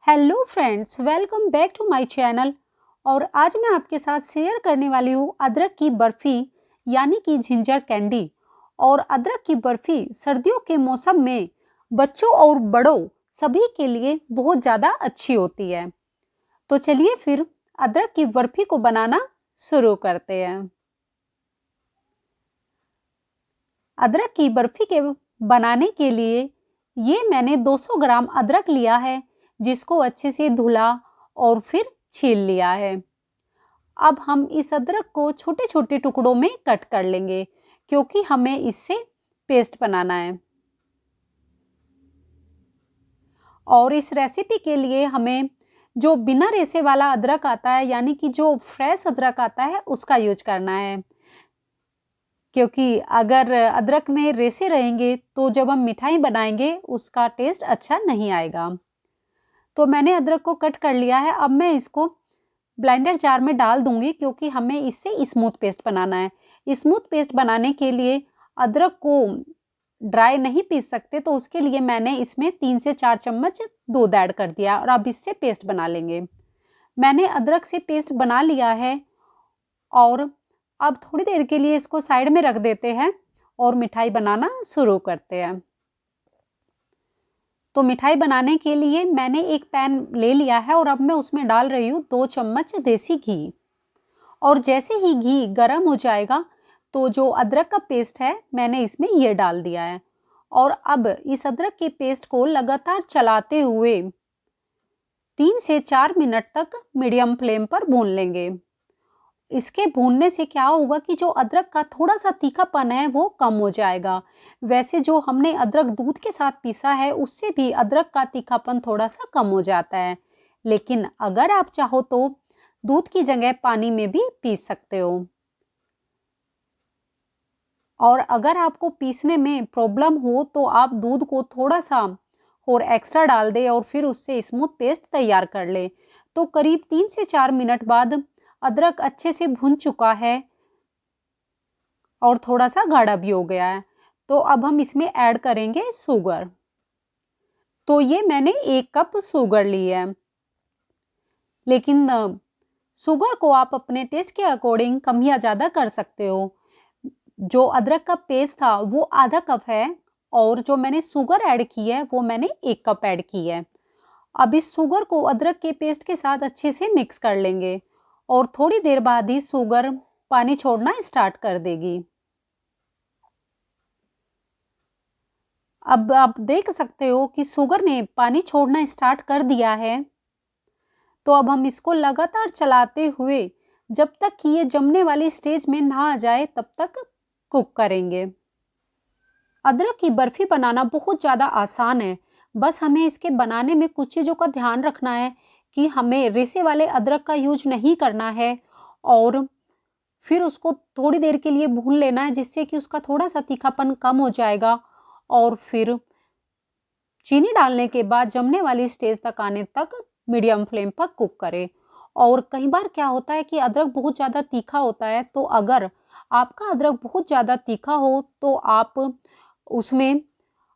Hello friends, welcome back to my channel. और आज मैं आपके साथ शेयर करने वाली हूँ अदरक की बर्फ़ी यानी कि जिंजर कैंडी। और अदरक की बर्फ़ी सर्दियों के मौसम में बच्चों और बड़ों सभी के लिए बहुत ज़्यादा अच्छी होती है। तो चलिए फिर अदरक की बर्फ़ी को बनाना शुरू करते हैं। अदरक की बर्फ़ी के बनाने के लिए ये मैंने 200 ग्राम अदरक लिया है, जिसको अच्छे से धुला और फिर छील लिया है। अब हम इस अदरक को छोटे-छोटे टुकड़ों में कट कर लेंगे, क्योंकि हमें इससे पेस्ट बनाना है। और इस रेसिपी के लिए हमें जो बिना रेशे वाला अदरक आता है, यानी कि जो फ्रेश अदरक आता है, उसका यूज़ करना है। क्योंकि अगर अदरक में रेशे रहेंगे तो जब हम मिठाई बनाएंगे उसका टेस्ट अच्छा नहीं आएगा। तो मैंने अदरक को कट कर लिया है। अब मैं इसको ब्लेंडर जार में डाल दूंगी, क्योंकि हमें इससे स्मूथ पेस्ट बनाना है। स्मूथ पेस्ट बनाने के लिए अदरक को ड्राई नहीं पीस सकते, तो उसके लिए मैंने इसमें 3 से 4 चम्मच दूध ऐड कर दिया और अब इससे पेस्ट बना लेंगे। मैंने अदरक से पेस्ट बना लिया है और अब थोड़ी देर के लिए इसको साइड में रख देते हैं और मिठाई बनाना शुरू करते हैं। तो मिठाई बनाने के लिए मैंने एक पैन ले लिया है और अब मैं उसमें डाल रही हूँ 2 चम्मच देसी घी। और जैसे ही घी गर्म हो जाएगा तो जो अदरक का पेस्ट है मैंने इसमें ये डाल दिया है। और अब इस अदरक के पेस्ट को लगातार चलाते हुए 3 से 4 मिनट तक मीडियम फ्लेम पर भून लेंगे। इसके भूनने से क्या होगा कि जो अदरक का थोड़ा-सा तीखापन है वो कम हो जाएगा। वैसे जो हमने अदरक दूध के साथ पीसा है उससे भी अदरक का तीखापन थोड़ा-सा कम हो जाता है। लेकिन अगर आप चाहो तो दूध की जगह पानी में भी पीस सकते हो। और अगर आपको पीसने में प्रॉब्लम हो तो आप दूध को थोड़ा-सा और एक्स्ट्रा डाल दें और फिर उससे स्मूथ पेस्ट तैयार कर लें। तो करीब 3 से 4 मिनट बाद अदरक अच्छे से भुन चुका है और थोड़ा-सा गाढ़ा भी हो गया है। तो अब हम इसमें ऐड करेंगे शुगर। तो ये मैंने 1 कप शुगर ली है। लेकिन शुगर को आप अपने टेस्ट के अकॉर्डिंग कम या ज़्यादा कर सकते हो। जो अदरक का पेस्ट था वो आधा कप है और जो मैंने शुगर ऐड की है वो मैंने 1 कप ऐड की है। अब इस शुगर को अदरक के पेस्ट के साथ अच्छे से मिक्स कर लेंगे और थोड़ी देर बाद ही शुगर पानी छोड़ना स्टार्ट कर देगी। अब आप देख सकते हो कि शुगर ने पानी छोड़ना स्टार्ट कर दिया है। तो अब हम इसको लगातार चलाते हुए जब तक कि ये जमने वाली स्टेज में ना आ जाए तब तक कुक करेंगे। अदरक की बर्फी बनाना बहुत ज़्यादा आसान है। बस हमें इसके बनाने में कुछ चीज़ों का ध्यान रखना है कि हमें रेशे वाले अदरक का यूज नहीं करना है और फिर उसको थोड़ी देर के लिए भून लेना है, जिससे कि उसका थोड़ा-सा तीखापन कम हो जाएगा। और फिर चीनी डालने के बाद जमने वाली स्टेज तक आने तक मीडियम फ्लेम पर कुक करें। और कई बार क्या होता है कि अदरक बहुत ज़्यादा तीखा होता है, तो अगर आपका अदरक बहुत ज़्यादा तीखा हो तो आप उसमें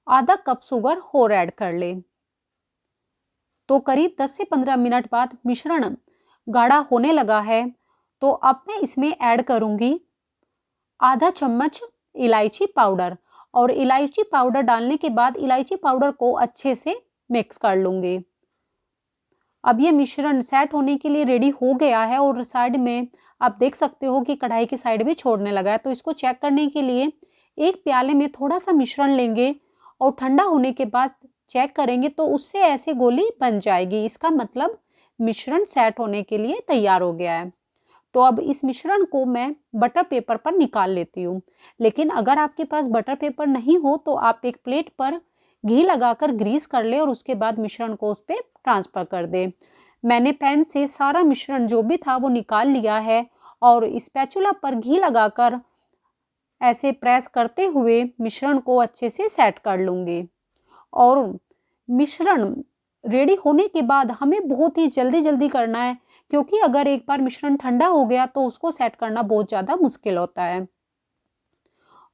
आधा कप शुगर और ऐड कर लें। तो करीब 10 से 15 मिनट बाद मिश्रण गाढ़ा होने लगा है, तो अब मैं इसमें ऐड करूँगी आधा चम्मच इलायची पाउडर। और इलायची पाउडर डालने के बाद इलायची पाउडर को अच्छे से मिक्स कर लूँगी। अब ये मिश्रण सेट होने के लिए रेडी हो गया है और साइड में आप देख सकते हो कि कढ़ाई की साइड भी छोड़ने लगा है। तो इसको चेक करने के लिए एक प्याले में थोड़ा-सा मिश्रण लेंगे और ठंडा होने के बाद चेक करेंगे तो उससे ऐसे गोली बन जाएगी। इसका मतलब मिश्रण सेट होने के लिए तैयार हो गया है। तो अब इस मिश्रण को मैं बटर पेपर पर निकाल लेती हूँ। लेकिन अगर आपके पास बटर पेपर नहीं हो तो आप एक प्लेट पर घी लगाकर ग्रीस कर ले और उसके बाद मिश्रण को उस पे ट्रांसफ़र कर दें। मैंने पैन से सारा मिश्रण जो भी था वो निकाल लिया है और स्पैचुला पर घी लगाकर ऐसे प्रेस करते हुए मिश्रण को अच्छे से सेट कर लूँगी। और मिश्रण रेडी होने के बाद हमें बहुत ही जल्दी-जल्दी करना है, क्योंकि अगर एक बार मिश्रण ठंडा हो गया तो उसको सेट करना बहुत ज़्यादा मुश्किल होता है।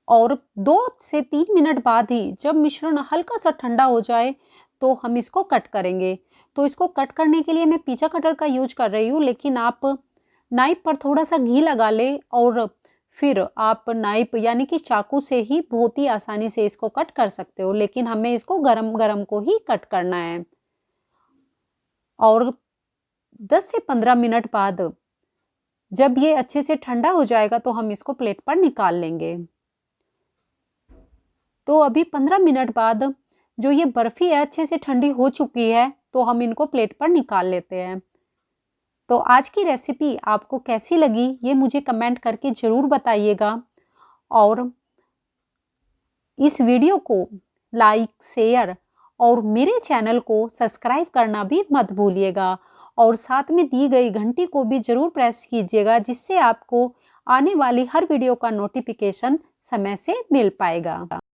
और 2 से 3 मिनट बाद ही जब मिश्रण हल्का सा ठंडा हो जाए तो हम इसको कट करेंगे। तो इसको कट करने के लिए मैं पिज़्ज़ा कटर का यूज कर रही हूँ, लेकिन आप नाइफ पर थोड़ा सा घी लगा ले और फिर आप नाइफ यानी कि चाकू से ही बहुत ही आसानी से इसको कट कर सकते हो, लेकिन हमें इसको गरम गरम को ही कट करना है। और 10 से 15 मिनट बाद जब ये अच्छे से ठंडा हो जाएगा तो हम इसको प्लेट पर निकाल लेंगे। तो अभी 15 मिनट बाद जो ये बर्फी है अच्छे से ठंडी हो चुकी है, तो हम इनको प्लेट पर निकाल लेते हैं। तो आज की रेसिपी आपको कैसी लगी ये मुझे कमेंट करके ज़रूर बताइएगा, और इस वीडियो को लाइक, शेयर और मेरे चैनल को सब्सक्राइब करना भी मत भूलिएगा, और साथ में दी गई घंटी को भी ज़रूर प्रेस कीजिएगा, जिससे आपको आने वाली हर वीडियो का नोटिफिकेशन समय से मिल पाएगा।